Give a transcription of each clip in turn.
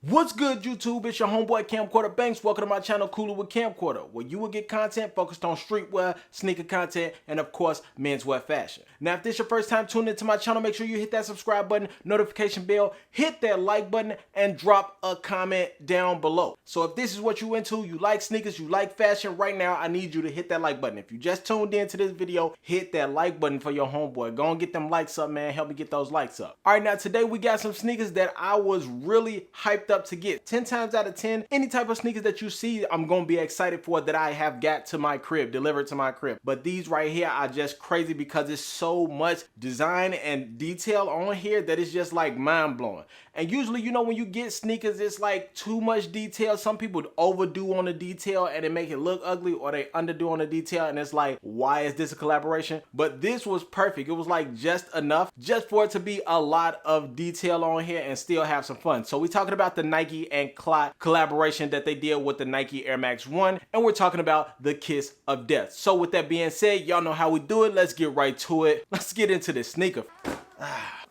What's good, YouTube? It's your homeboy Camcorder Banks. Welcome to my channel, Cooler with Camcorder, where you will get content focused on streetwear, sneaker content, and of course, menswear fashion. Now, if this is your first time tuning into my channel, make sure you hit that subscribe button, notification bell, hit that like button, and drop a comment down below. So if this is what you into, you like sneakers, you like fashion, right now, I need you to hit that like button. If you just tuned into this video, hit that like button for your homeboy. Go and get them likes up, man. Help me get those likes up. All right, now today we got some sneakers that I was really hyped up to get. 10 times out of 10, any type of sneakers that you see, I'm gonna be excited for that I have got to my crib, delivered to my crib. But these right here are just crazy because it's so much design and detail on here that it's just like mind-blowing. And usually, you know, when you get sneakers, it's like too much detail. Some people overdo on the detail and they make it look ugly, or they underdo on the detail and it's like, why is this a collaboration? But this was perfect. It was like just enough just for it to be a lot of detail on here and still have some fun. So we're talking about the Nike and CLOT collaboration that they did with the Nike Air Max 1, and we're talking about the Kiss of Death. So with that being said, y'all know how we do it. Let's get right to it. Let's get into this sneaker.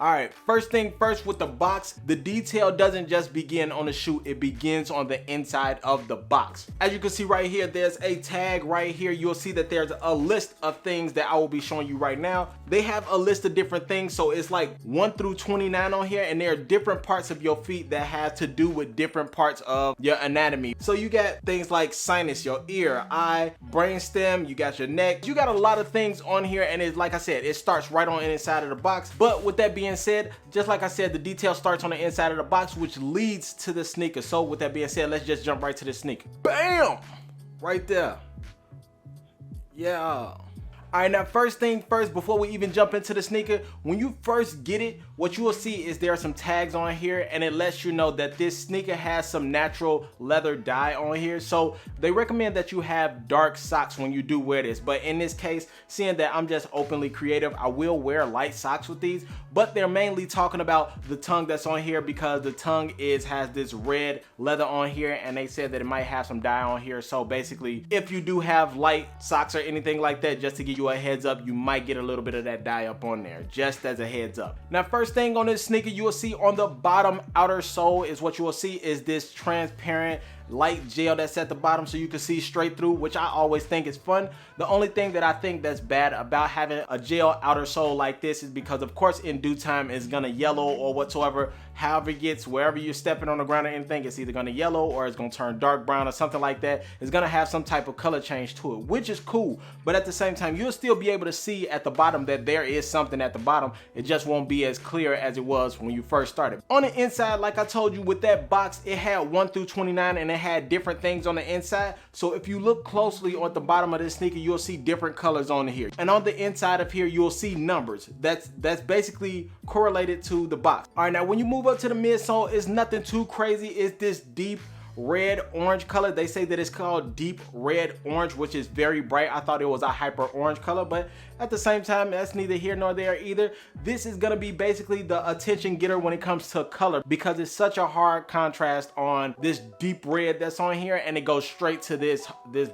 All right, first thing first with the box, the detail doesn't just begin on the shoe, it begins on the inside of the box. As you can see right here, there's a tag right here. You'll see that there's a list of things that I will be showing you right now. They have a list of different things, so it's like 1 through 29 on here, and there are different parts of your feet that have to do with different parts of your anatomy. So you got things like sinus, your ear, eye, brainstem, you got your neck. You got a lot of things on here, and it's like I said, it starts right on the inside of the box. But with that being said, just like I said, the detail starts on the inside of the box, which leads to the sneaker. So with that being said, let's just jump right to the sneaker. Bam! Right there. Yeah. All right, now first thing first, before we even jump into the sneaker, when you first get it, what you will see is there are some tags on here, and it lets you know that this sneaker has some natural leather dye on here. So they recommend that you have dark socks when you do wear this. But in this case, seeing that I'm just openly creative, I will wear light socks with these. But they're mainly talking about the tongue that's on here, because the tongue has this red leather on here, and they said that it might have some dye on here. So basically, if you do have light socks or anything like that, just to give you a heads up, you might get a little bit of that dye up on there, just as a heads up. Now, first thing on this sneaker, you will see on the bottom outer sole is what you will see is this transparent light gel that's at the bottom, so you can see straight through, which I always think is fun. The only thing that I think that's bad about having a gel outer sole like this is because, of course, in due time it's gonna yellow or whatsoever. However it gets, wherever you're stepping on the ground or anything, it's either gonna yellow or it's gonna turn dark brown or something like that. It's gonna have some type of color change to it, which is cool. But at the same time, you'll still be able to see at the bottom that there is something at the bottom. It just won't be as clear as it was when you first started. On the inside, like I told you, with that box, it had 1 through 29, and it had different things on the inside. So if you look closely on the bottom of this sneaker, you'll see different colors on here. And on the inside of here, you'll see numbers. That's basically correlated to the box. All right, now when you move up to the midsole, it's nothing too crazy. It's this deep red orange color. They say that it's called deep red orange, which is very bright. I thought it was a hyper orange color, but at the same time, that's neither here nor there either. This is gonna be basically the attention getter when it comes to color, because it's such a hard contrast on this deep red that's on here, and it goes straight to this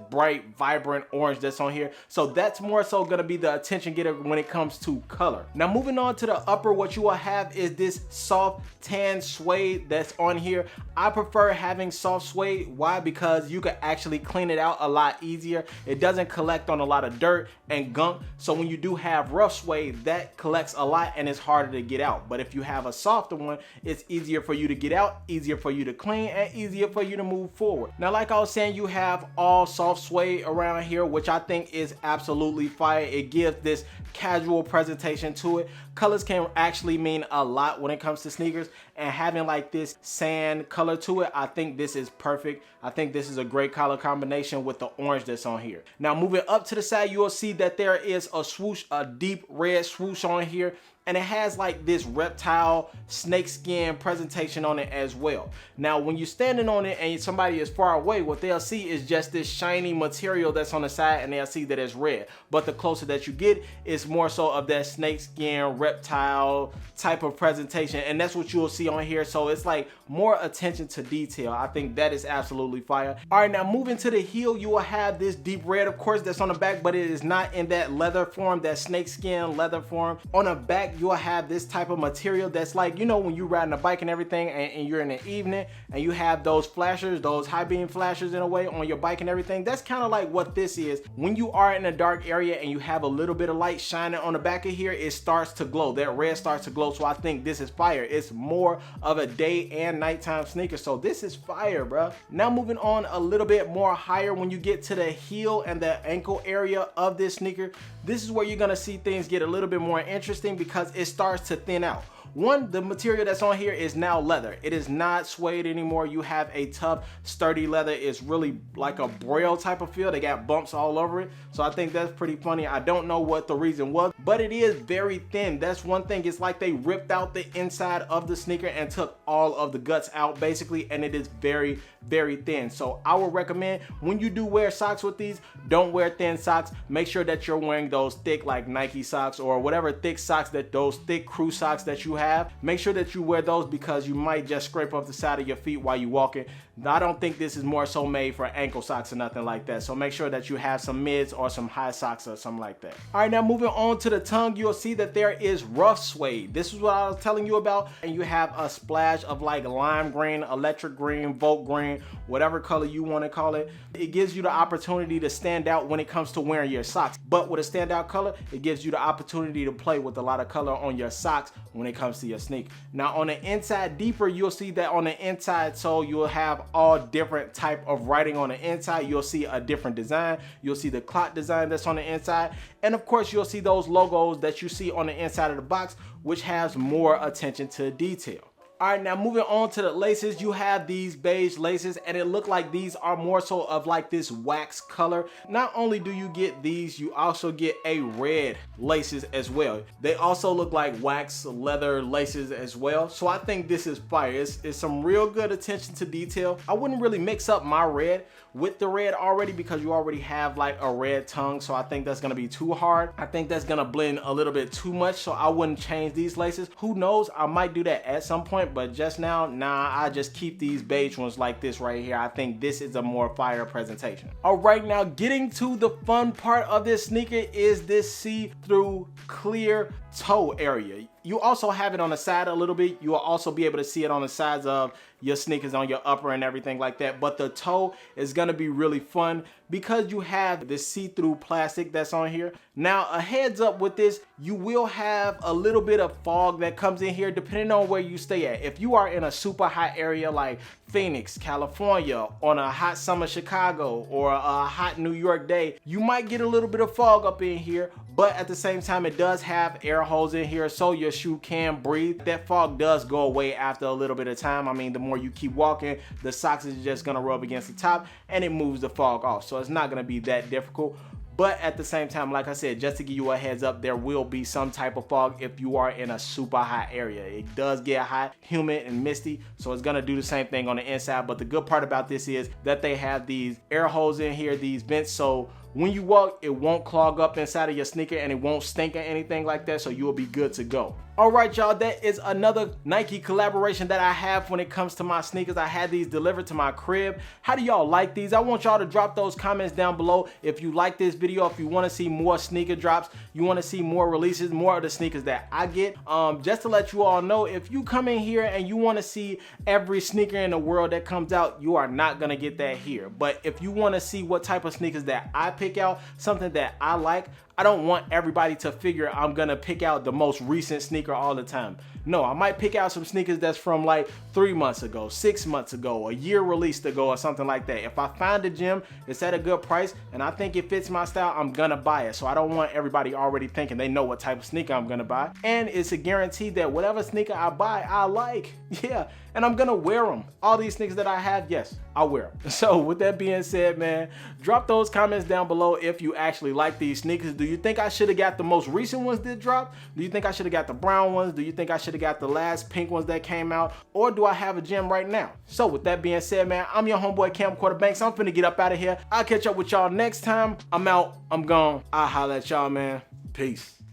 bright, vibrant orange that's on here. So that's more so gonna be the attention getter when it comes to color. Now moving on to the upper, what you will have is this soft tan suede that's on here. I prefer having soft suede. Why? Because you can actually clean it out a lot easier. It doesn't collect on a lot of dirt and gunk. So when you do have rough suede, that collects a lot and it's harder to get out. But if you have a softer one, it's easier for you to get out, easier for you to clean, and easier for you to move forward. Now, like I was saying, you have all soft suede around here, which I think is absolutely fire. It gives this casual presentation to it. Colors can actually mean a lot when it comes to sneakers, and having like this sand color to it, I think this is perfect. I think this is a great color combination with the orange that's on here. Now moving up to the side, you will see that there is a swoosh, a deep red swoosh on here, and it has like this reptile snakeskin presentation on it as well. Now when you're standing on it and somebody is far away, what they'll see is just this shiny material that's on the side, and they'll see that it's red. But the closer that you get, it's more so of that snakeskin reptile type of presentation, and that's what you'll see on here. So it's like more attention to detail. I think that is absolutely fire. All right, now moving to the heel, you will have this deep red, of course, that's on the back, but it is not in that leather form, that snakeskin leather form. On the back, you'll have this type of material that's like, you know, when you're riding a bike and everything and you're in the evening and you have those flashers, those high beam flashers in a way on your bike and everything. That's kind of like what this is. When you are in a dark area and you have a little bit of light shining on the back of here, it starts to glow. That red starts to glow. So I think this is fire. It's more of a day and nighttime sneaker. So this is fire, bro. Now moving on a little bit more higher, when you get to the heel and the ankle area of this sneaker, this is where you're gonna see things get a little bit more interesting because it starts to thin out. One, the material that's on here is now leather. It is not suede anymore. You have a tough, sturdy leather. It's really like a braille type of feel. They got bumps all over it. So I think that's pretty funny. I don't know what the reason was, but it is very thin. That's one thing. It's like they ripped out the inside of the sneaker and took all of the guts out basically, and it is very, very thin. So I would recommend when you do wear socks with these, don't wear thin socks. Make sure that you're wearing those thick like Nike socks or whatever thick socks, that those thick crew socks that you have. Make sure that you wear those because you might just scrape off the side of your feet while you're walking. I don't think this is more so made for ankle socks or nothing like that. So make sure that you have some mids or some high socks or something like that. All right, now moving on to the tongue, you'll see that there is rough suede. This is what I was telling you about. And you have a splash of like lime green, electric green, volt green, whatever color you want to call it. It gives you the opportunity to stand out when it comes to wearing your socks. But with a standout color, it gives you the opportunity to play with a lot of color on your socks when it comes to your sneaker. Now on the inside deeper, you'll see that on the inside sole, you'll have all different type of writing on the inside. You'll see a different design. You'll see the CLOT design that's on the inside. And of course, you'll see those logos that you see on the inside of the box, which has more attention to detail. All right, now moving on to the laces, you have these beige laces and it looked like these are more so of like this wax color. Not only do you get these, you also get a red laces as well. They also look like wax leather laces as well. So I think this is fire. It's some real good attention to detail. I wouldn't really mix up my red with the red already because you already have like a red tongue. So I think that's gonna be too hard. I think that's gonna blend a little bit too much. So I wouldn't change these laces. Who knows? I might do that at some point. But just now, nah, I just keep these beige ones like this right here. I think this is a more fire presentation. All right, now getting to the fun part of this sneaker is this see-through clear toe area. You also have it on the side a little bit. You will also be able to see it on the sides of your sneakers, on your upper and everything like that. But the toe is gonna be really fun because you have this see-through plastic that's on here. Now a heads up with this, you will have a little bit of fog that comes in here depending on where you stay at. If you are in a super hot area like Phoenix, California, on a hot summer Chicago, or a hot New York day, you might get a little bit of fog up in here, but at the same time it does have air holes in here so your shoe can breathe. That fog does go away after a little bit of time. I mean, the more you keep walking, the socks is just gonna rub against the top and it moves the fog off. So it's not gonna be that difficult. But at the same time, like I said, just to give you a heads up, there will be some type of fog if you are in a super hot area. It does get hot, humid, and misty, so it's gonna do the same thing on the inside. But the good part about this is that they have these air holes in here, these vents, so when you walk, it won't clog up inside of your sneaker and it won't stink or anything like that, so you will be good to go. All right, y'all, that is another Nike collaboration that I have when it comes to my sneakers. I had these delivered to my crib. How do y'all like these? I want y'all to drop those comments down below if you like this video, if you want to see more sneaker drops, you want to see more releases, more of the sneakers that I get. Just to let you all know, if you come in here and you want to see every sneaker in the world that comes out, you are not going to get that here. But if you want to see what type of sneakers that I pick out, something that I like, I don't want everybody to figure I'm gonna pick out the most recent sneaker all the time. No, I might pick out some sneakers that's from like 3 months ago, 6 months ago, a year released ago, or something like that. If I find a gem, it's at a good price, and I think it fits my style, I'm gonna buy it. So I don't want everybody already thinking they know what type of sneaker I'm gonna buy. And it's a guarantee that whatever sneaker I buy, I like. Yeah, and I'm gonna wear them. All these sneakers that I have, yes, I'll wear them. So with that being said, man, drop those comments down below if you actually like these sneakers. Do you think I should have got the most recent ones that dropped? Do you think I should have got the brown ones? Do you think I should have got the last pink ones that came out? Or do I have a gem right now? So with that being said, man, I'm your homeboy Camcorder Banks. I'm finna get up out of here. I'll catch up with y'all next time. I'm out. I'm gone. I'll holla at y'all, man. Peace.